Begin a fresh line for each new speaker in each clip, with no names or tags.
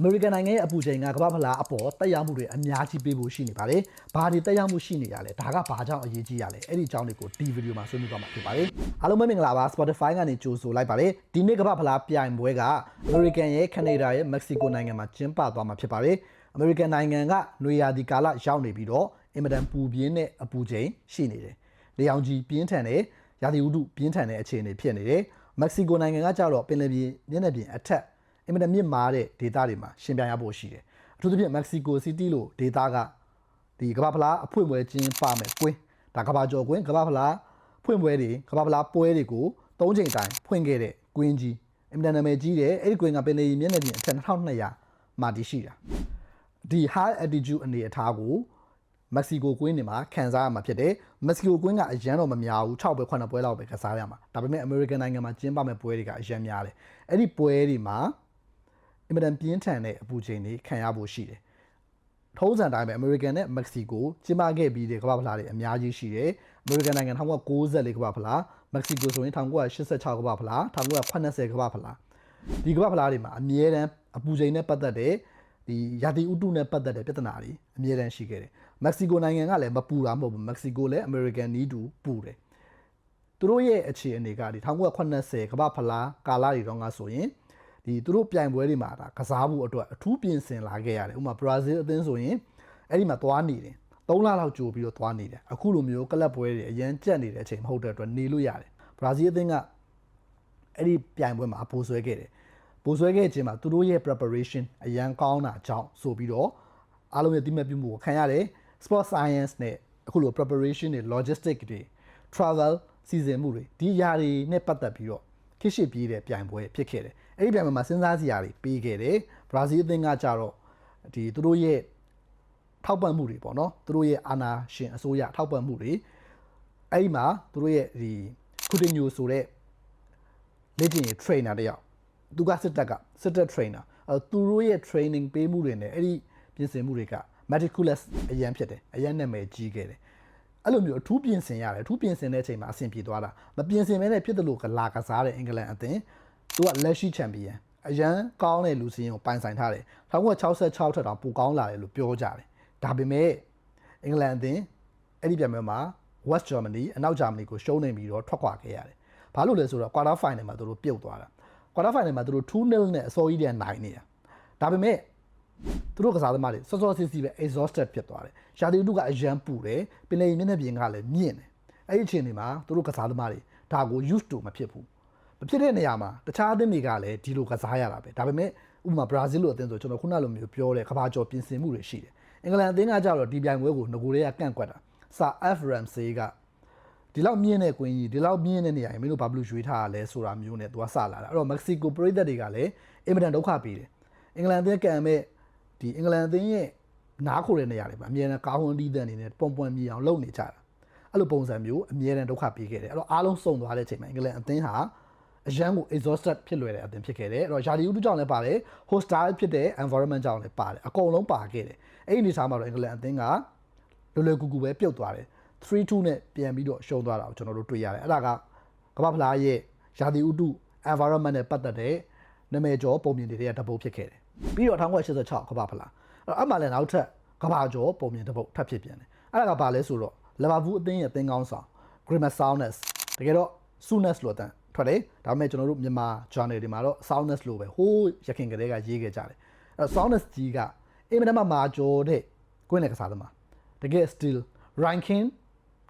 အမေရိကန်နိုင်ငံရဲ့အပူချိန်ကကမ္ဘာဖလားအပေါ်တက်ရောက်မှုတွေအများကြီးပေးဖို့ရှိနေပါတယ်။ဘာတွေတက်ရောက်မှုရှိနေရလဲ။ဒါကဘာကြောင့်အရေးကြီးရလဲ။အဲ့ဒီအကြောင်းတွေကိုဒီဗီဒီယိုမှာဆွေးနွေးသွားမှာဖြစ်ပါတယ်။အားလုံးပဲမင်္ဂလာပါ Spotify ကနေကြိုဆိုလိုက်ပါတယ်။ဒီနေ့ကမ္ဘာဖလားပြိုင်ပွဲကအမေရိကန်ရဲ့ကနေဒါရဲ့မက္ကဆီကိုနိုင်ငံမှာကျင်းပသွားမှာဖြစ်ပါတယ်။အမေရိကန်နိုင်ငံကနွေရာသီကာလရောက်နေပြီးတော့အင်မတန်ပူပြင်းတဲ့အပူချိန်ရှိနေတယ်။လေယောင်ကြီးပြင်းထန်တဲ့ရာသီဥတုပြင်းထန်တဲ့အခြေအနေဖြစ်နေတယ်။မက္ကဆီကိုနိုင်ငံကကြတော့ပင်လယ်ပြင်မျက်နှာပြင်အထက်အင်မတန်မြင့်မားတဲ့ဒေသတွေမှာရှင်ပြိုင်ရဖို့ရှိတယ်။အထူးသဖြင့်မက္ကဆီကိုစီးတီးလို့ဒေသကဒီကမ္ဘာဖလားအဖွင့်ပွဲကျင်းပမယ်ကွင်းဒါကမ္ဘာကျော်ကွင်းကမ္ဘာဖလားဖွင့်ပွဲတွေကမ္ဘာဖလားပွဲတွေကို၃ချိန်တိုင်ဖွင့်ခဲ့တဲ့ကွင်းကြီးအင်မတန်နာမည်ကြီးတယ်။အဲ့ဒီကွင်းကပင်လယ်မျက်နှာပြင်အထက်2200မာတီရှိတာဒီ high altitude အနေအထားကိုမက္ကဆီကိုကွင်းတွေမှာခံစားရမှာဖြစ်တယ်။မက္ကဆီကိုကွင်းကအရန်တော့မများဘူး6ပွဲ9ပွဲလောက်ပဲကစားရမှာဒါပေမဲ့အမေရိကန်နိုင်ငံမှာကျင်းပမဲ့ပွဲတွေကအရန်များတယ်။အဲ့ဒီပွဲတွေမှာအင်မတန်ပြင်းထန်တဲ့အပူချိန်တွေခံရဖို့ရှိတယ်။ထုံးစံတိုင်းပဲအမေရိကန်နဲ့မက္ကဆီကိုကျင်းပခဲ့ပြီးတဲ့ကမ္ဘာဖလားတွေအများကြီးရှိတယ်။အမေရိကန်နိုင်ငံ1994ကမ္ဘာဖလားမက္ကဆီကိုဆိုရင်1986ကမ္ဘာဖလား1980ကမ္ဘာဖလားဒီကမ္ဘာဖလားတွေမှာအမြဲတမ်းအပူချိန်နဲ့ပတ်သက်တဲ့ဒီရာသီဥတုနဲ့ပတ်သက်တဲ့ပြဿနာတွေအမြဲတမ်းရှိခဲ့တယ်။မက္ကဆီကိုနိုင်ငံကလည်းမပူတာမဟုတ်ဘူး။မက္ကဆီကိုလည်းအမေရိကန်နီးတူပူတယ်။သူတို့ရဲ့အခြေအနေကဒီ1980ကမ္ဘာဖလားကာလတွေတော့ငါဆိုရင်ဒီသူတို့ပြိုင်ပွဲတွေမှာဒါကစားဖို့အတွက်အထူးပြင်ဆင်လာခဲ့ရတယ်။ဥပမာဘရာဇီးအသင်းဆိုရင်အဲ့ဒီမှာသွားနေတယ်။3လလောက်ကြိုပြီးတော့သွားနေတယ်။အခုလိုမျိုးကလပ်ပွဲတွေအရန်ကြက်နေတဲ့အချိန်မဟုတ်တဲ့အတွက်နေလို့ရတယ်။ဘရာဇီးအသင်းကအဲ့ဒီပြိုင်ပွဲမှာပိုဆွဲခဲ့တယ်။ပိုဆွဲခဲ့ခြင်းမှာသူတို့ရဲ့ preparation အရန်ကောင်းတာကြောင့်ဆိုပြီးတော့အားလုံးရဲ့တိမှတ်ပြုမှုကိုခံရတယ်။ sport science နဲ့အခုလို preparation တွေ logistic တွေ travel စီစဉ်မှုတွေဒီຢာတွေနဲ့ပတ်သက်ပြီးတော့ခိရှိပြေးတဲ့ပြိုင်ပွဲဖြစ်ခဲ့တယ်။အဲ့ဒီပြိုင်ပွဲမှာစဉ်းစားစရာတွေပေးခဲ့တယ်။ဘရာဇီးအသင်းကကြတော့ဒီသူတို့ရဲ့ထောက်ပံ့မှုတွေပေါ့နော်။သူတို့ရဲ့အာဏာရှင်အစိုးရထောက်ပံ့မှုတွေအဲ့ဒီမှာသူတို့ရဲ့ဒီကူတင်ညိုဆိုတဲ့လေ့ကျင့်ရေး trainer တယောက်သူကစစ်တပ် trainer သူတို့ရဲ့ training ပေးမှုတွေနဲ့အဲ့ဒီပြင်ဆင်မှုတွေက meticulous အရန်ဖြစ်တယ်။အရန်နာမည်ကြီးခဲ့တယ်။အဲ့လိုမျိုးအထူးပြင်ဆင်ရတယ်။အထူးပြင်ဆင်တဲ့အချိန်မှာအဆင်ပြေသွားတာ။မပြင်ဆင်မဲနဲ့ဖြစ်တယ်လို့လာကစားတဲ့အင်္ဂလန်အသင်းသူကလက်ရှိချန်ပီယံအရန်ကောင်းတဲ့လူစင်းကိုပိုင်ဆိုင်ထားတယ်။1966ထက်တောင်ပိုကောင်းလာတယ်လို့ပြောကြတယ်။ဒါပေမဲ့အင်္ဂလန်အသင်းအဲ့ဒီပြိုင်ပွဲမှာ West Germany အနောက်ဂျာမနီကိုရှုံးနေပြီးတော့ထွက်ခွာခဲ့ရတယ်။ဘာလို့လဲဆိုတော့ quarter final မှာသူတို့ပြုတ်သွားတာ။ quarter final မှာသူတို့ 2-0 နဲ့အစောကြီးတည်းနိုင်နေတာ။ဒါပေမဲ့သူတို့ကစားသမားတွေစောစောစီးစီးပဲ exhausted ဖြစ်သွားတယ်။ရာသီဥတုကအရန်ပူတယ်။ပင်လယ်မျက်နှာပြင်ကလည်းမြင့်တယ်။အဲ့ဒီအချိန်တွေမှာသူတို့ကစားသမားတွေဒါကို used to မဖြစ်ဘူး။မဖြစ်တဲ့နေရာမှာတခြားအသင်းတွေကလည်းဒီလိုကစားရတာပဲ။ဒါပေမဲ့ဥပမာဘရာဇီးလိုအသင်းဆိုကျွန်တော်ခုနလိုမျိုးပြောတဲ့ကဘာကျော်ပြင်ဆင်မှုတွေရှိတယ်။အင်္ဂလန်အသင်းကကြတော့ဒီပြိုင်ပွဲကိုငကိုတွေကကန့်ကွက်တာ။Sir F Ramsey ကဒီလောက်မြင့်တဲ့ကွင်းကြီးဒီလောက်မြင့်တဲ့နေရာကြီးမင်းတို့ဘာလို့ရွေးထားရလဲဆိုတာမျိုးနဲ့သူကစလာတာ။အဲ့တော့မက္ကဆီကိုပရိသတ်တွေကလည်းအင်မတန်ဒုက္ခပေးတယ်။အင်္ဂလန်အသင်းကံမဲ့ဒီအင်္ဂလန်အသင်းရဲ့နားခိုတဲ့နေရာတွေမှာအမြဲတမ်းကားဝန်းတီးတဲ့အနေနဲ့ပုံပွန်မြေအောင်လုပ်နေကြတာအဲ့လိုပုံစံမျိုးအမြဲတမ်းဒုက္ခပေးခဲ့တယ်အဲ့တော့အားလုံးစုံသွားတဲ့အချိန်မှာအင်္ဂလန်အသင်းဟာအရန်ကို exhausted ဖြစ်လွယ်တဲ့အသင်းဖြစ်ခဲ့တယ်အဲ့တော့ယာဒီဥတုကြောင့်လည်းပါတယ် hostile ဖြစ်တဲ့ environment ကြောင့်လည်းပါတယ်အကုန်လုံးပါခဲ့တယ်အဲ့ဒီအနေထားမှာတော့အင်္ဂလန်အသင်းကလွယ်ကူကူပဲပြုတ်သွားတယ် 3-2 နဲ့ပြန်ပြီးတော့ရှုံးသွားတာကိုကျွန်တော်တို့တွေ့ရတယ်အဲ့ဒါကကမ္ဘာဖလားရဲ့ယာဒီဥတု environment နဲ့ပတ်သက်တဲ့နာမည်ကျော်ပုံမြင်တွေကတပုတ်ဖြစ်ခဲ့တယ်ပြီးတော့1986ကမ္ဘာဖလားအဲ့မှာလည်းနောက်ထပ်ကမ္ဘာကျော်ပုံမြင်တစ်ပုတ်ထပ်ဖြစ်ပြန်တယ်အဲ့ဒါကဘာလဲဆိုတော့လီဗာပူးအသင်းရဲ့သင်းကောင်းဆောင် Graham Souness တကယ်တော့ Souness လို့တန်ထွက်တယ်ဒါပေမဲ့ကျွန်တော်တို့မြန်မာ journal တွေမှာတော့ Souness လို့ပဲဟိုးရခင်ကလေးကရေးခဲ့ကြတယ်အဲ့တော့ Souness ကြီးကအင်မတန်မှမာကျော်တဲ့ကွင်းလည်ကစားသမားတကယ် still ranking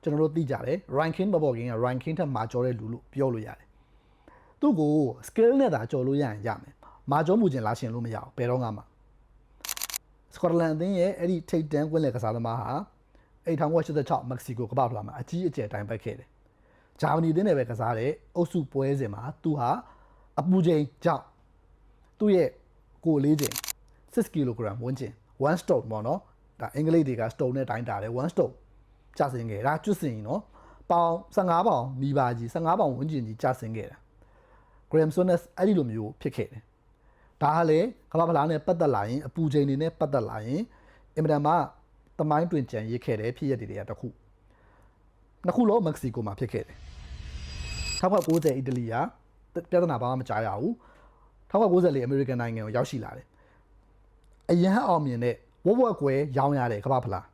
ကျွန်တော်တို့သိကြတယ် ranking ပေါ်ကင်းက ranking ထက်မာကျော်တဲ့လူလို့ပြောလို့ရတယ်သူ့ကို skill နဲ့သာကျော်လို့ရရင်ရမယ်မာကျော်မှုချင်းလာရှင်လို့မရအောင်ဘယ်တော့မှစကော့တလန်အသင်းရဲ့အဲ့ဒီထိပ်တန်းကွင်းလည်ကစားသမားဟာ1986မက္ကဆီကိုကမ္ဘာဖလားမှာအကြီးအကျယ်တိုင်ပတ်ခဲ့တယ်။ဂျာမနီအသင်းနဲ့ပဲကစားတဲ့အုပ်စုပွဲစဉ်မှာသူဟာအပူချိန်ကြောင့်သူ့ရဲ့ကိုယ်လေးချိန်6 kg ဝန်းကျင်1 stone ပေါ့နော်။ဒါအင်္ဂလိပ်တွေက stone နဲ့တိုင်းတာတယ်1 stone ကျဆင်းခဲ့တာကျွတ်စင်နော်ပေါင်15ပေါင်နီးပါးကြီး15ပေါင်ဝန်းကျင်ကြီးကျဆင်းခဲ့တာ။ Graham Souness အဲ့ဒီလိုမျိုးဖြစ်ခဲ့တယ်။ဒါဟာလေကမ္ဘာဖလားနဲ့ပတ်သက်လာရင်အပူချိန်တွေနဲ့ပတ်သက်လာရင်အင်မတန်မှသမိုင်းတွင်ကြံရစ်ခဲ့တဲ့ဖြစ်ရပ်တွေကတစ်ခုနှစ်ခုလုံးမက္ကဆီကိုမှာဖြစ်ခဲ့တယ်1990အီတလီကပြဿနာဘာမှမကြားရဘူး1994အမေရိကန်နိုင်ငံကိုရောက်ရှိလာတယ် အရန်အောင်မြင်တဲ့ဝက်ဝက်ကွဲရောင်းရတဲ့ကမ္ဘာဖလား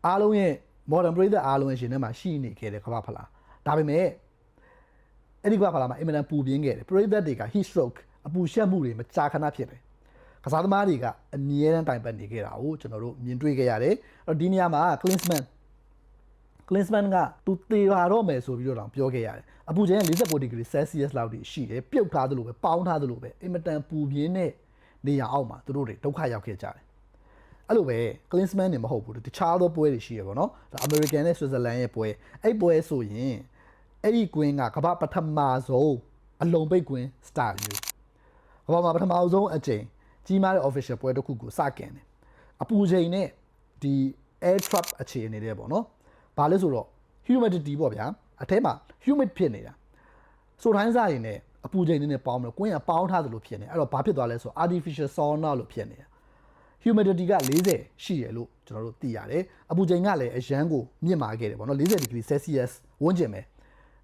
အားလုံးရဲ့ modern ပရိသတ်အားလုံးရဲ့ရှင်ထဲမှာရှိနေခဲ့တဲ့ကမ္ဘာဖလားဒါပေမဲ့အဲ့ဒီကမ္ဘာဖလားမှာအင်မတန်ပူပြင်းခဲ့တယ်ပရိသတ်တွေက heat stroke အပူရှက်မှုတွေမကြာခဏဖြစ်တယ်ကစားသမားတွေကအမြဲတမ်းတိုင်ပတ်နေခဲ့တာကိုကျွန်တော်တို့မြင်တွေ့ခဲ့ရတယ်အဲ့ဒီနေရာမှာ Klinsmann ကသူတေပါတော့မယ်ဆိုပြီးတော့ပြောခဲ့ရတယ်အပူချိန်49 degree Celsius လောက်ထိရှိတယ်ပြုတ်ထားသလိုပဲပေါင်းထားသလိုပဲအင်မတန်ပူပြင်းတဲ့နေရာအောက်မှာသူတို့တွေဒုက္ခရောက်ခဲ့ကြတယ်အဲ့လိုပဲ Klinsmann နေမဟုတ်ဘူးတခြားသောပွဲတွေရှိရပေါ့နော်ဒါ American နဲ့ Switzerland ရဲ့ပွဲအဲ့ပွဲဆိုရင်အဲ့ဒီကွင်းကကမ္ဘာပထမဆုံးအလုံးပိတ်ကွင်း style မျိုးကမ္ဘာမှာပထမဆုံးအကြိမ်ကြီးမားတဲ့ official ပွဲတစ်ခုကိုစတင်တယ်အပူချိန်နဲ့ဒီ air trap အခြေအနေတွေပေါ့နော်ဘာလဲဆိုတော့ humidity ပေါ့ဗျာအထဲမှာ humid ဖြစ်နေတာဆိုတိုင်းစားရင်လည်းအပူချိန်နဲ့ပေါင်းမလို့ကွင်းကပေါင်းထားသလိုဖြစ်နေအဲ့တော့ဘာဖြစ်သွားလဲဆိုတော့ artificial sauna လို့ဖြစ်နေတာ humidity က40ရှိရလို့ကျွန်တော်တို့သိရတယ်အပူချိန်ကလည်းအရန်ကိုမြင့်မာခဲ့တယ်ပေါ့နော်40 degree Celsius ဝန်းကျင်ပဲ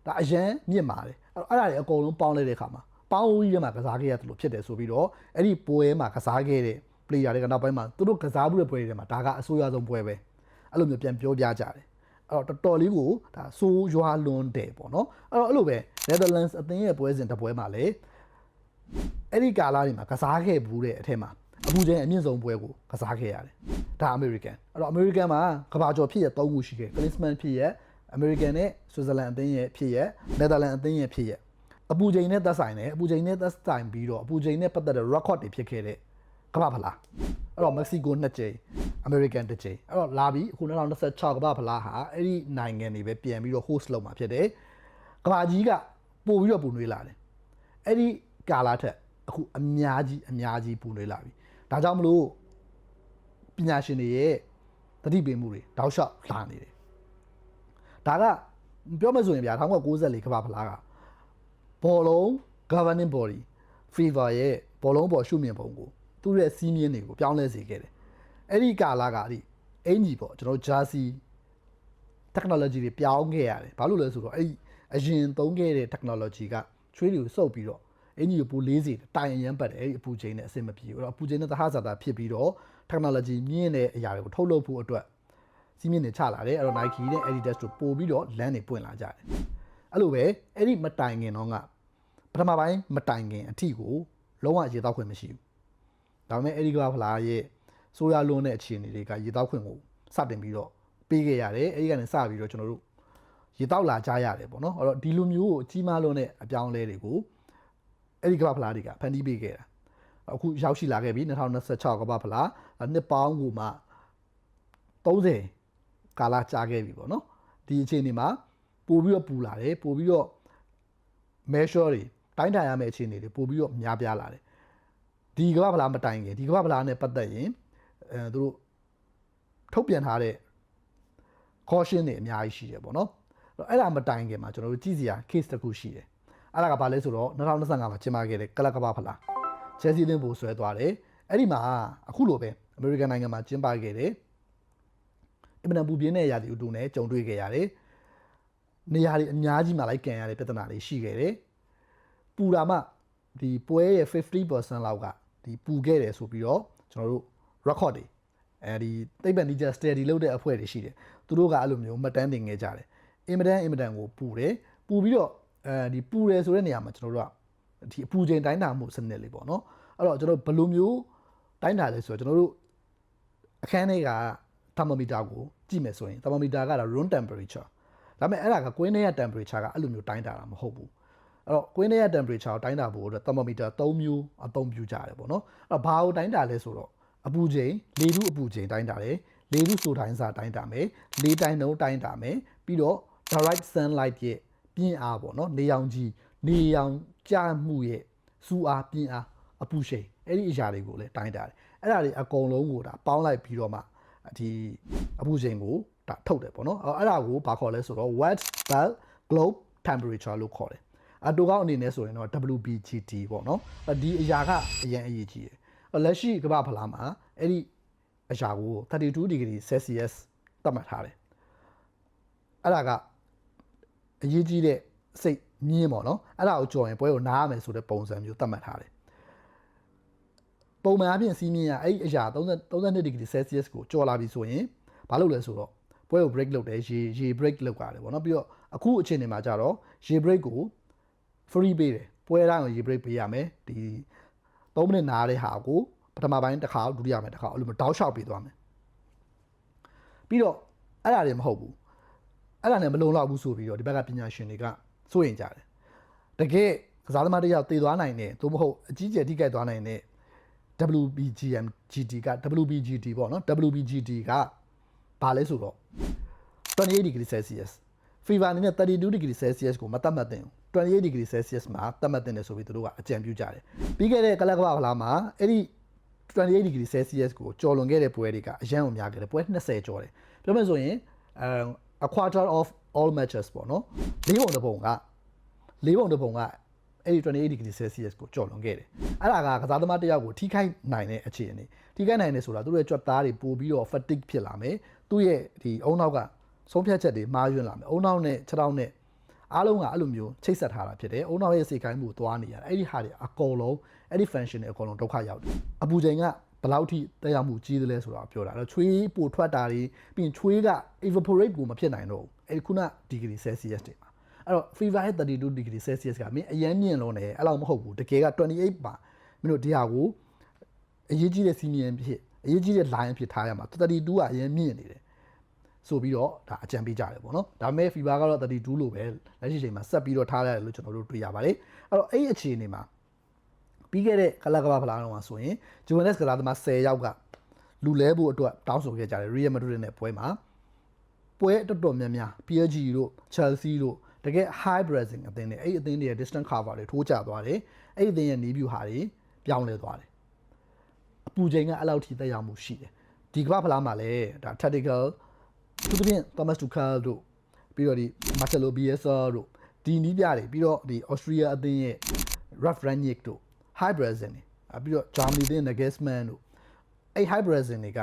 ဒါအရန်မြင့်မာတယ်အဲ့ဒါတွေအကုန်လုံးပေါင်းလိုက်တဲ့အခါမှာပေါင်းဦးကြီးထဲမှာကစားခဲ့ရတယ်လို့ဖြစ်တယ်ဆိုပြီးတော့အဲ့ဒီပွဲမှာကစားခဲ့တဲ့ player တွေကနောက်ပိုင်းမှာသူတို့ကစားမှုတဲ့ပွဲတွေမှာဒါကအဆိုးရွားဆုံးပွဲပဲအဲ့လိုမျိုးပြန်ပြောပြကြတယ်အဲ့တော့တော်တော်လေးကိုဒါဆိုးရွားလွန်းတယ်ပေါ့နော်အဲ့လိုပဲ Netherlands အသင်းရဲ့ပွဲစဉ်တစ်ပွဲမှာလည်းအဲ့ဒီကာလတွေမှာကစားခဲ့ဘူးတဲ့အထက်မှာအပူချိန်အမြင့်ဆုံးပွဲကိုကစားခဲ့ရတယ်ဒါ American အဲ့တော့ American မှာကဘာကျော်ဖြစ်ရ3ခုရှိခဲ့ Klinsmann ဖြစ်ရ American နဲ့ Switzerland အသင်းရဲ့ဖြစ်ရ Netherlands အသင်းရဲ့ဖြစ်ရအပူချိန်နဲ့သက်ဆိုင်တယ်အပူချိန်နဲ့သက်ဆိုင်ပြီးတော့အပူချိန်နဲ့ပတ်သက်တဲ့ record တွေဖြစ်ခဲ့တဲ့ကမ္ဘာဖလားအဲ့တော့ Mexico 2ကြိမ် American 1ကြိမ်အဲ့တော့လာပြီးအခု2026ကမ္ဘာဖလားဟာအဲ့ဒီနိုင်ငံတွေပဲပြန်ပြီးတော့ host လုပ်မှာဖြစ်တယ်ကမ္ဘာကြီးကပို့ပြီးတော့ပူနွေးလာတယ်အဲ့ဒီကာလထက်အခုအများကြီးပူနွေးလာပြီဒါကြောင့်မလို့ပညာရှင်တွေရဲ့သတိပေးမှုတွေတောက်လျှောက်လာနေတယ်ဒါကပြောမယ်ဆိုရင်ဗျာ1994ကမ္ဘာဖလားကဘောလုံး governing body FIFA ရဲ့ဘောလုံးပေါ်ရှုမြင်ပုံကိုသူ့ရဲ့စီးမြင်းတွေကိုပြောင်းလဲစေခဲ့တယ်အဲ့ဒီကာလကအဲ့ဒီအင်ကြီးပေါ့ကျွန်တော် jersey technology တွေပြောင်းခဲ့ရတယ်ဘာလို့လဲဆိုတော့အဲ့ဒီအရင်သုံးခဲ့တဲ့ technology ကချွေးတွေကိုစုပ်ပြီးတော့အင်ကြီးကိုပိုလေးစေတိုင်အရန်ပတ်တယ်အဲ့ဒီအပူချိန်နဲ့အဆင်မပြေဘူးအဲ့တော့အပူချိန်နဲ့သဟဇာတာဖြစ်ပြီးတော့ technology မြင့်တဲ့အရာတွေကိုထုတ်လုပ်ဖို့အတွက်စီးမြင့်တွေချလာတယ်အဲ့တော့ Nike နဲ့ Adidas တို့ပို့ပြီးတော့လမ်းတွေပွင့်လာကြတယ်အဲ့လိုပဲအဲ့ဒီမတိုင်ခင်တော့ကပထမပိုင်းမတိုင်ခင်အထိကိုလုံးဝရေတောက်ခွင့်မရှိဘူးဒါပေမဲ့အဲ့ဒီကဖလားရဲ့ဆိုးရလွန်းတဲ့အခြေအနေတွေကရေတောက်ခွင့်ကိုစတင်ပြီးတော့ပေးခဲ့ရတယ်အဲ့ဒီကနေစပြီးတော့ကျွန်တော်တို့ရေတောက်လာကြရတယ်ပေါ့နော်အဲ့တော့ဒီလိုမျိုးကိုကြီးမားလွန်းတဲ့အပြောင်းအလဲတွေကိုအဲ့ဒီကမ္ဘာဖလားတွေကဖန်တီးပေးခဲ့တာအခုရောက်ရှိလာခဲ့ပြီ2026ကမ္ဘာဖလားနှစ်ပေါင်းကိုမှ30ကာလကြာခဲ့ပြီပေါ့နော်ဒီအခြေအနေမှာပို့ပြီးတော့ပူလာတယ်ပို့ပြီးတော့ measure တွေတိုင်းတာရမယ့်အခြေအနေတွေပို့ပြီးတော့များပြားလာတယ်ဒီကမ္ဘာဖလားမတိုင်ခင်ဒီကမ္ဘာဖလားနဲ့ပတ်သက်ရင်သူတို့ထုတ်ပြန်ထားတဲ့ caution တွေအများကြီးရှိတယ်ပေါ့နော်အဲ့ဒါမတိုင်ခင်မှာကျွန်တော်တို့ကြည့်စရာ case တစ်ခုရှိတယ်အဲ့ဒါကဘာလဲဆိုတော့2025မှာကျင်းပခဲ့တဲ့ကလပ်ကမ္ဘာဖလား Chelsea တင်းပို့ဆွဲသွားတယ်အဲ့ဒီမှာအခုလိုပဲ American နိုင်ငံမှာကျင်းပခဲ့တယ်အင်မတန်ပူပြင်းတဲ့ရာသီဥတုနဲ့ကြုံတွေ့ခဲ့ရတယ်နေရာတွေအများကြီးမှာလိုက်ကန်ရတဲ့ပြဿနာတွေရှိခဲ့တယ်ပူတာမှဒီပွဲရဲ့ 50% လောက်ကဒီပူခဲ့တယ်ဆိုပြီးတော့ကျွန်တော်တို့ record တွေအဲဒီသိပ္ပံနည်းကျ study လုပ်တဲ့အဖွဲ့တွေရှိတယ်သူတို့ကအဲ့လိုမျိုးမှတ်တမ်းတင်ခဲ့ကြတယ်အင်မတန်ကိုပူတယ်ပူပြီးတော့ဒီပူတယ်ဆိုတဲ့နေရာမှာကျွန်တော်တို့ကဒီအပူချိန်တိုင်းတာမှုစနစ်လေးပေါ့နော်အဲ့တော့ကျွန်တော်ဘယ်လိုမျိုးတိုင်းတာလဲဆိုတော့ကျွန်တော်တို့အခန်းထဲက thermometer ကိုကြည့်မယ်ဆိုရင် thermometer က room temperature ဒါပေမဲ့အဲ့ဒါကကွင်းထဲက temperature ကအဲ့လိုမျိုးတိုင်းတာတာမဟုတ်ဘူးအဲ့တော့ကွင်းထဲက temperature ကိုတိုင်းတာဖို့အတွက် thermometer 3မျိုးအသုံးပြုကြတယ်ပေါ့နော်အဲ့တော့ဘာကိုတိုင်းတာလဲဆိုတော့အပူချိန်လေထုအပူချိန်တိုင်းတာတယ်လေထုဆိုတိုင်းစာတိုင်းတာမယ်လေတိုင်းနှုန်းတိုင်းတာမယ်ပြီးတော့ direct sunlight ရဲ့ပြင်းအားပေါ့နော်နေရောင်ခြည်နေရောင်ကျမှုရဲ့စူအားပြင်းအားအပူချိန်အဲ့ဒီအရာတွေကိုလည်းတိုင်းတာတယ်အဲ့ဒါတွေအကုန်လုံးကိုဒါပေါင်းလိုက်ပြီးတော့မှဒီအပူချိန်ကိုဒါထုတ်တယ်ပေါ့နော်အဲ့ဒါကိုဘာခေါ်လဲဆိုတော့ wet bulb globe temperature လို့ခေါ်တယ်အတူကောင်းအနေနဲ့ဆိုရင်တော့ WBGT ပေါ့နော်ဒီအရာကအရင်အရေးကြီးတယ်လက်ရှိကမ္ဘာဖလားမှာအဲ့ဒီအရာကို32 degree Celsius သတ်မှတ်ထားတယ်အဲ့ဒါကအရေးကြီးတဲ့စိတ်မြင်းပေါ့နော်အဲ့ဒါကိုကြော်ရင်ပွဲကိုနားရမယ်ဆိုတဲ့ပုံစံမျိုးသတ်မှတ်ထားတယ် ပုံမှန်အပြင်စီးမြင်ရအဲ့အရာ32 degree Celsius ကိုကျော်လာပြီဆိုရင်ဘာလုပ်လဲဆိုတော့ပွဲကို break လုပ်တယ်ရေ break လုပ်ရတယ်ပေါ့နော်ပြီးတော့အခုအချိန်တွေမှာကြတော့ရေ break ကို free ပေးတယ်ပွဲတိုင်းကိုရေ break ပေးရမယ်ဒီ3မိနစ်နားတဲ့ဟာကိုပထမပိုင်းတစ်ခါဒုတိယပိုင်းတစ်ခါအဲ့လိုမျိုးတောက်လျှောက်ပေးသွားမယ်ပြီးတော့အဲ့ဒါတွေမဟုတ်ဘူးအဲ့ဒါနဲ့မလုံလောက်ဘူးဆိုပြီးတော့ဒီဘက်ကပညာရှင်တွေကစိုးရိမ်ကြတယ်တကယ်ကစားသမားတယောက်တည်သွားနိုင်တယ်သို့မဟုတ်အကြီးကျယ်ထိခိုက်သွားနိုင်တဲ့ WBGT က WBGT ပေါ့နော် WBGT ကဘာလဲဆိုတော့28 degree Celsius fever အနေနဲ့32 degree Celsius ကိုမသတ်မှတ်သင့်ဘူး28 degree Celsius မှာသတ်မှတ်သင့်တယ်ဆိုပြီးသူတို့ကအကြံပြုကြတယ်ပြီးခဲ့တဲ့ကလပ်ကမ္ဘာဖလားမှာအဲ့ဒီ28 degree Celsius ကိုကျော်လွန်ခဲ့တဲ့ပွဲတွေကအရန်ကိုများခဲ့တယ်ပွဲ20ကျော်တယ်ပြောမယ်ဆိုရင်a quarter of all matches ပေါ့နော်၄ပုံတစ်ပုံကအဲ့ဒီ28 degree Celsius ကိုကျော်လွန်ခဲ့တယ်အဲ့ဒါကကစားသမားတစ်ယောက်ကိုထိခိုက်နိုင်တဲ့အခြေအနေထိခိုက်နိုင်တယ်ဆိုတာသူတို့ရဲ့ကြွက်သားတွေပို့ပြီးတော့ fatigue ဖြစ်လာမယ်သူ့ရဲ့ဒီအုံနောက်ကဆုံးဖြတ်ချက်တွေမှားယွင်းလာမယ်အုံနောက်နဲ့ခြေထောက်နဲ့အားလုံးကအဲ့လိုမျိုးချိတ်ဆက်ထားတာဖြစ်တယ်အုံနောက်ရဲ့စေခိုင်းမှုသွားနေရတယ်အဲ့ဒီဟာတွေအကုန်လုံးအဲ့ဒီ function တွေအကုန်လုံးဒုက္ခရောက်တယ်အပူချိန်ကဘယ်လောက်ထိတက်ရောက်မှုကြီးသလဲဆိုတာပြောတာအဲ့တော့ချွေးပိုထွက်တာတွေပြီးရင်ချွေးက evaporate ကိုမဖြစ်နိုင်တော့ဘူးအဲ့ဒီခုန degree Celsius တွေမှာအဲ့တော့ fever ရဲ့32 degree Celsius ကမင်းအရင်မြင့်လုံးတယ်အဲ့လောက်မဟုတ်ဘူးတကယ်က28ပါမင်းတို့ဒီဟာကိုအရေးကြီးတဲ့စီမီယံဖြစ်အရေးကြီးတဲ့ line ဖြစ်ထားရမှာ32ကအရင်မြင့်နေတယ်ဆိုပြီးတော့ဒါအကြံပေးကြတယ်ပေါ့နော်ဒါပေမဲ့ fever ကတော့32လို့ပဲလက်ရှိချိန်မှာဆက်ပြီးတော့ထားရတယ်လို့ကျွန်တော်တို့တွေ့ရပါတယ်အဲ့တော့အဲ့ဒီအခြေအနေမှာပြီးခဲ့တဲ့ကလပ်ကမ္ဘာဖလားတော့မှာဆိုရင်ဂျိုဗန်နက်စ်ကစားသမား10ယောက်ကလူလဲဖို့အတွက်တောင်းဆိုခဲ့ကြတယ်ရီယယ်မက်ဒရစ်နဲ့ပွဲမှာပွဲတော်တော်များများ PSG တို့ Chelsea တို့တကယ် high pressing အသင်းတွေအဲ့ဒီအသင်းတွေရဲ့ distance cover တွေထိုးကျသွားတယ်အဲ့ဒီအသင်းရဲ့ knee view ဟာတွေပြောင်းလဲသွားတယ်အပူချိန်ကအဲ့လောက်ထိတက်ရောက်မှုရှိတယ်ဒီကမ္ဘာဖလားမှာလည်းဒါ tactical သူတို့ပြင် Thomas Tuchel တို့ပြီးတော့ဒီ Marcelo Bielsa တို့ဒီနီးပြတွေပြီးတော့ဒီ Austria အသင်းရဲ့ Ralf Rangnick တို့ high pressing တွေပြီးတော့ Germany အသင်း Nagelsmann တို့အဲ့ high pressing တွေက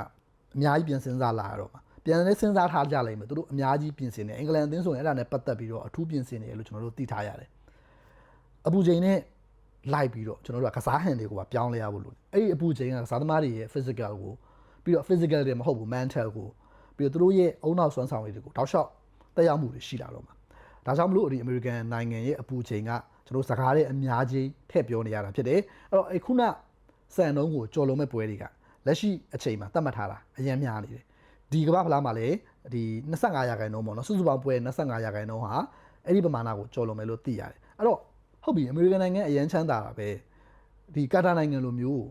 အများကြီးပြင်စဉ်းစားလာရတော့မှာပြန်လဲစဉ်းစားထားကြလိမ့်မယ်သူတို့အများကြီးပြင်ဆင်နေအင်္ဂလန်အသင်းဆိုရင်အဲ့ဒါနဲ့ပတ်သက်ပြီးတော့အထူးပြင်ဆင်နေတယ်လို့ကျွန်တော်တို့သိထားရတယ်အပူချိန်နဲ့လိုက်ပြီးတော့ကျွန်တော်တို့ကကစားဟန်တွေကိုပါပြောင်းလဲရဖို့လို့အဲ့ဒီအပူချိန်ကကစားသမားတွေရဲ့ physical ကိုပြီးတော့ physical တွေမဟုတ်ဘူး mental ကိုပြီးတော့သူတို့ရဲ့အုံနောက်စွမ်းဆောင်ရည်တွေကိုတောက်လျှောက်တက်ရောက်မှုတွေရှိလာတော့မှာဒါကြောင့်မလို့ဒီ American နိုင်ငံရဲ့အပူချိန်ကကျွန်တော်စကားတွေအများကြီးထည့်ပြောနေရတာဖြစ်တယ်အဲ့တော့အခုနစံနှုန်းကိုကြော်လုံးမဲ့ပွဲတွေကလက်ရှိအချိန်မှာသတ်မှတ်ထားတာအရင်များနေတယ်ဒီကမ္ဘာဖလားမှာလည်းဒီ25%ပေါ့နော်စုစုပေါင်းပွဲ25%ဟာအဲ့ဒီပမာဏကိုကျော်လွန်မယ်လို့သိရတယ်အဲ့တော့ဟုတ်ပြီအမေရိကန်နိုင်ငံအရန်ချမ်းသာတာပဲဒီကာတာနိုင်ငံလိုမျို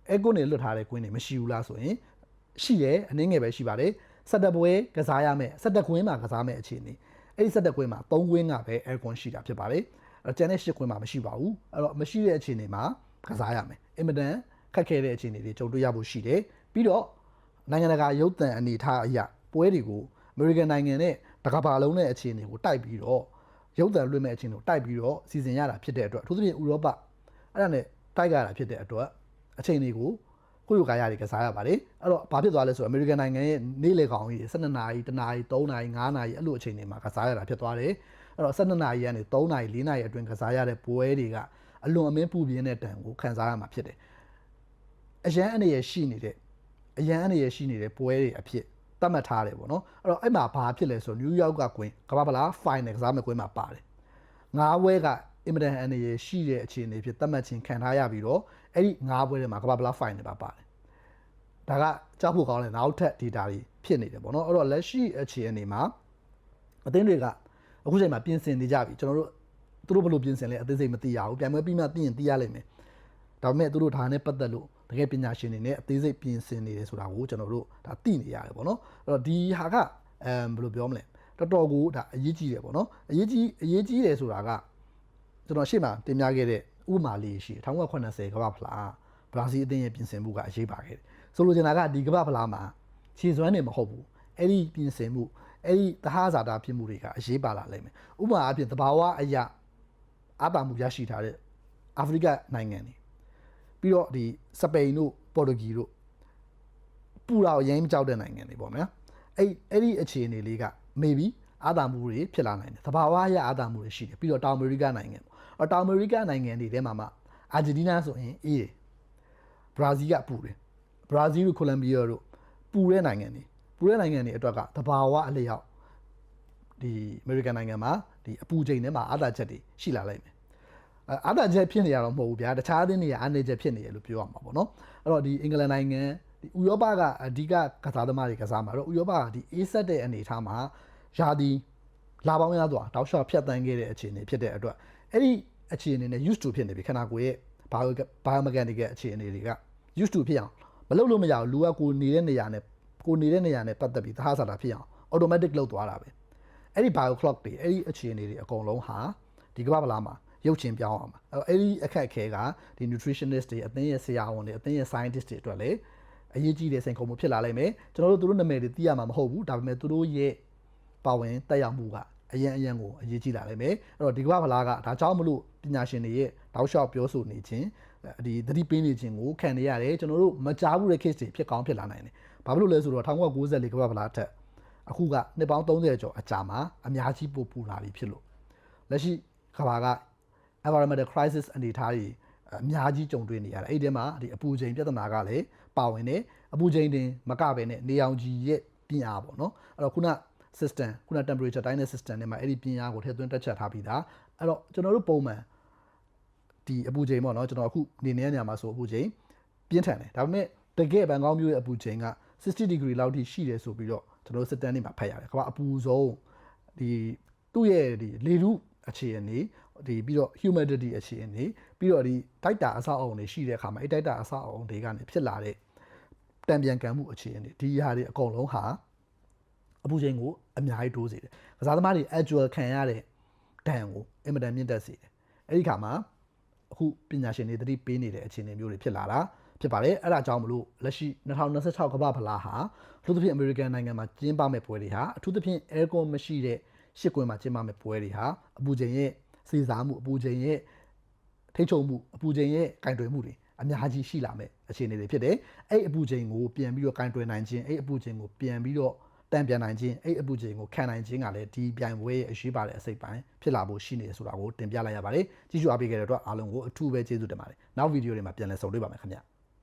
းအဲကွန်းတွေလွတ်ထားတဲ့ကွင်းတွေမရှိဘူးလားဆိုရင်ရှိတယ်အနည်းငယ်ပဲရှိပါတယ်17ပွဲကစားရမယ်17ကွင်းမှာကစားမယ်အခြေအနေအဲ့ဒီ17ကွင်းမှာ3ကွင်းကပဲအဲကွန်းရှိတာဖြစ်ပါတယ်အဲ့တော့ကျန်တဲ့10ကွင်းမှာမရှိပါဘူးအဲ့တော့မရှိတဲ့အခြေအနေမှာကစားရမယ်အင်မတန်ခက်ခဲတဲ့အခြေအနေတွေကြုံတွေ့ရဖို့ရှိတယ်ပြီးတော့နိုင်ငံတကာရုပ်သံအနေထားအရာပွဲတွေကိုအမေရိကန်နိုင်ငံနဲ့တကမ္ဘာလုံးနဲ့အခြေအနေကိုတိုက်ပြီးတော့ရုပ်သံလွှင့်မဲ့အခြေအနေကိုတိုက်ပြီးတော့စီစဉ်ရတာဖြစ်တဲ့အတွက်အထူးသဖြင့်ဥရောပအဲ့ဒါနဲ့တိုက်ကြရတာဖြစ်တဲ့အတွက်အခြေအနေကိုကိုယ့်လိုကားရတွေကစားရပါတယ်အဲ့တော့ဘာဖြစ်သွားလဲဆိုတော့အမေရိကန်နိုင်ငံရဲ့နေ့လယ်ကောင်ကြီး12နာရီ1နာရီ3နာရီ5နာရီအဲ့လိုအခြေအနေမှာကစားရတာဖြစ်သွားတယ်အဲ့တော့12နာရီကနေ3နာရီ4နာရီအတွင်းကစားရတဲ့ပွဲတွေကအလွန်အမင်းပူပြင်းတဲ့တန်ကိုခံစားရမှာဖြစ်တယ်အရန်အနေရရှိနေတဲ့ပွဲတွေအဖြစ်သတ်မှတ်ထားတယ်ပေါ့နော်အဲ့တော့အဲ့မှာဘာဖြစ်လဲဆိုတော့နယူးယောက်ကကွင်းကမ္ဘာဖလား final ကစားမယ့်ကွင်းမှာပါတယ်9ပွဲကအင်မတန်အနေရရှိတဲ့အခြေအနေဖြစ်သတ်မှတ်ခြင်းခံထားရပြီးတော့အဲ့ဒီ9ပွဲထဲမှာကမ္ဘာဖလား final ပါပါတယ်ဒါကကြောက်ဖို့ကောင်းတဲ့နောက်ထပ် data တွေဖြစ်နေတယ်ပေါ့နော်အဲ့တော့လက်ရှိအခြေအနေမှာအသင်းတွေကအခုချိန်မှာပြင်ဆင်နေကြပြီကျွန်တော်တို့သူတို့ဘယ်လိုပြင်ဆင်လဲအသေးစိတ်မသိရဘူးပြန်ပွဲပြီးမှသိရင်သိရလိမ့်မယ်ဒါပေမဲ့သူတို့ဒါနဲ့ပတ်သက်လို့တကယ်ပညာရှင်တွေနဲ့အသေးစိတ်ပြင်ဆင်နေတယ်ဆိုတာကိုကျွန်တော်တို့ဒါသိနေရတယ်ပေါ့နော်အဲ့တော့ဒီဟာကဘယ်လိုပြောမလဲတော်တော်ကိုဒါအရေးကြီးတယ်ပေါ့နော်အရေးကြီးတယ်ဆိုတာကကျွန်တော်ရှေ့မှာတင်ပြခဲ့တဲ့ဥပမာလေးရှိတယ်1980ကမ္ဘာဖလားဘရာဇီးအသင်းရဲ့ပြင်ဆင်မှုကအရေးပါခဲ့တယ်ဆိုလိုချင်တာကဒီကမ္ဘာဖလားမှာခြေစွမ်းနေမဟုတ်ဘူးအဲ့ဒီပြင်ဆင်မှုအဲ့ဒီသဟဇာတာဖြစ်မှုတွေကအရေးပါလာလိမ့်မယ်ဥပမာအဖြစ်သဘာဝအရာအတားမှုရရှိထားတဲ့အာဖရိကနိုင်ငံတွေပြီးတော့ဒီစပိန်တို့ပေါ်တူဂီတို့ပူတော့ရမ်းကြောက်တဲ့နိုင်ငံတွေပေါ့နော်အဲ့ဒီအခြေအနေလေးက maybe အာသာမှုတွေဖြစ်လာနိုင်တယ်သဘာဝအရအာသာမှုတွေရှိတယ်ပြီးတော့တောင်အမေရိကနိုင်ငံပေါ့တောင်အမေရိကနိုင်ငံတွေထဲမှာမှအာဂျင်တီးနားဆိုရင်အေးတယ် ဘရာဇီးကပူတယ်ဘရာဇီးတို့ကိုလံဘီယာတို့ပူတဲ့နိုင်ငံတွေအတွက်ကတဘာဝအလျောက်ဒီအမေရိကန်နိုင်ငံမှာဒီအပူချိန်ထဲမှာအာသာချက်တွေရှိလာလိုက်မယ်အာသာချက်ဖြစ်နေရတော့မဟုတ်ဘူးဗျာတခြားသင်းနေရအနေချက်ဖြစ်နေရလို့ပြောရမှာပေါ့နော်အဲ့တော့ဒီအင်္ဂလန်နိုင်ငံဒီဥရောပကအဓိကကစားသမားတွေကစားမှာတော့ဥရောပကဒီအေးဆက်တဲ့အနေအထားမှာယာဒီလာပေါင်းရသွားတောက်လျှောက်ဖြတ်တန်းခဲ့တဲ့အခြေအနေဖြစ်တဲ့အတွက်အဲ့ဒီအခြေအနေနဲ့ used to ဖြစ်နေပြီခန္ဓာကိုယ်ရဲ့ biomechanical အခြေအနေတွေက used to ဖြစ်အောင်မလုပ်လို့မရဘူးလူကကိုနေတဲ့နေရာနဲ့ပတ်သက်ပြီးသဟဇာတာဖြစ်အောင် automatic လုပ်သွားတာပဲအဲ့ဒီ bio clock တွေအဲ့ဒီအခြေအနေတွေအကုန်လုံးဟာဒီကမ္ဘာဗလားမှာရုပ်ချင်းပြောင်းအောင်ပါအဲ့ဒီအခက်အခဲကဒီ nutritionist တွေအသင်းရဲ့ဆရာဝန်တွေအသင်းရဲ့ scientist တွေအတွက်လည်းအရေးကြီးတဲ့စိန်ခေါ်မှုဖြစ်လာလိမ့်မယ်ကျွန်တော်တို့သူတို့နာမည်တွေသိရမှာမဟုတ်ဘူးဒါပေမဲ့သူတို့ရဲ့ပါဝင်တက်ရောက်မှုကအရန်ကိုအရေးကြီးလာလိမ့်မယ်အဲ့တော့ဒီကမ္ဘာဗလားကဒါကြောင့်မလို့ပညာရှင်တွေရဲ့တောက်လျှောက်ပြောဆိုနေခြင်းဒီသတိပေးနေခြင်းကိုခံနေရတယ်ကျွန်တော်တို့မကြားဘူးတဲ့ case တွေဖြစ်ကောင်းဖြစ်လာနိုင်တယ်ဘာဖြစ်လို့လဲဆိုတော့1994ကမ္ဘာဗလားထက်အခုကနှစ်ပေါင်း30ကျော်အကြာမှာအများကြီးပိုပူလာပြီဖြစ်လို့လက်ရှိကမ္ဘာက environmental crisis အနေအထားတွေအများကြီးကြုံတွေ့နေရတယ်အဲ့ဒီမှာဒီအပူချိန်ပြဿနာကလည်းပါဝင်တယ်အပူချိန်တင်မကပဲနဲ့နေအောင်ကြီးရဲ့ပြင်အားပေါ့နော်အဲ့တော့ခုန system ခုန temperature တိုင်းတဲ့ system တွေမှာအဲ့ဒီပြင်အားကိုထည့်သွင်းတက်ချက်ထားပြီးသားအဲ့တော့ကျွန်တော်တို့ပုံမှန်ဒီအပူချိန်ပေါ့နော်ကျွန်တော်အခုနေနေတဲ့နေရာမှာဆိုအပူချိန်ပြင်းထန်တယ်ဒါပေမဲ့တကယ်ဘန်ကောက်မြို့ရဲ့အပူချိန်က60 degree လောက်ထိရှိတယ်ဆိုပြီးတော့ကျွန်တော်တို့စစ်တမ်းတွေမှာဖတ်ရတယ်ကမ္ဘာအပူဆုံးဒီသူ့ရဲ့ဒီလေထုအခြေအနေဒီပြီးတော့ humidity အခြေအနေပြီးတော့ဒီတိုက်တာအဆောက်အအုံတွေရှိတဲ့အခါမှာအဲ့တိုက်တာအဆောက်အအုံတွေကနေဖြစ်လာတဲ့တံပြန်ကံမှုအခြေအနေဒီဟာတွေအကုန်လုံးဟာအပူချိန်ကိုအများကြီးတိုးစေတယ်ကစားသမားတွေ actual ခံရတဲ့ဒဏ်ကိုအင်မတန်မြင့်တက်စေတယ်အဲ့ဒီခါမှာအခုပညာရှင်တွေသတိပေးနေတဲ့အခြေအနေမျိုးတွေဖြစ်လာတာဖြစ်ပါတယ်အဲ့ဒါကြောင့်မလို့လက်ရှိ2026ကမ္ဘာဖလားဟာအထူးသဖြင့်အမေရိကန်နိုင်ငံမှာကျင်းပမဲ့ပွဲတွေဟာအထူးသဖြင့် aircon မရှိတဲ့ရှစ်ကွင်းမှာကျင်းပမဲ့ပွဲတွေဟာအပူချိန်ရဲ့စေစားမှုအပူချိန်ရဲ့ထိချုံမှုအပူချိန်ရဲ့ကင်တွယ်မှုတွေအများကြီးရှိလာမဲ့အခြေအနေတွေဖြစ်တယ်အဲ့အပူချိန်ကိုပြန်ပြီးတော့ကင်တွယ်နိုင်ခြင်းအဲ့အပူချိန်ကိုပြန်ပြီးတော့တန်ပြန်နိုင်ခြင်းအဲ့အပူချိန်ကိုခံနိုင်ခြင်းကလည်းဒီပြိုင်ပွဲရဲ့အရေးပါတဲ့အစိတ်ပိုင်းဖြစ်လာဖို့ရှိနေတယ်ဆိုတာကိုတင်ပြလိုက်ရပါတယ်ကြည့်ရှုအားပေးခဲ့တဲ့အတွက်အားလုံးကိုအထူးပဲကျေးဇူးတင်ပါတယ်နောက်ဗီဒီယိုတွေမှာပြန်လည်ဆုံတွေ့ပါမယ်ခင်ဗျာ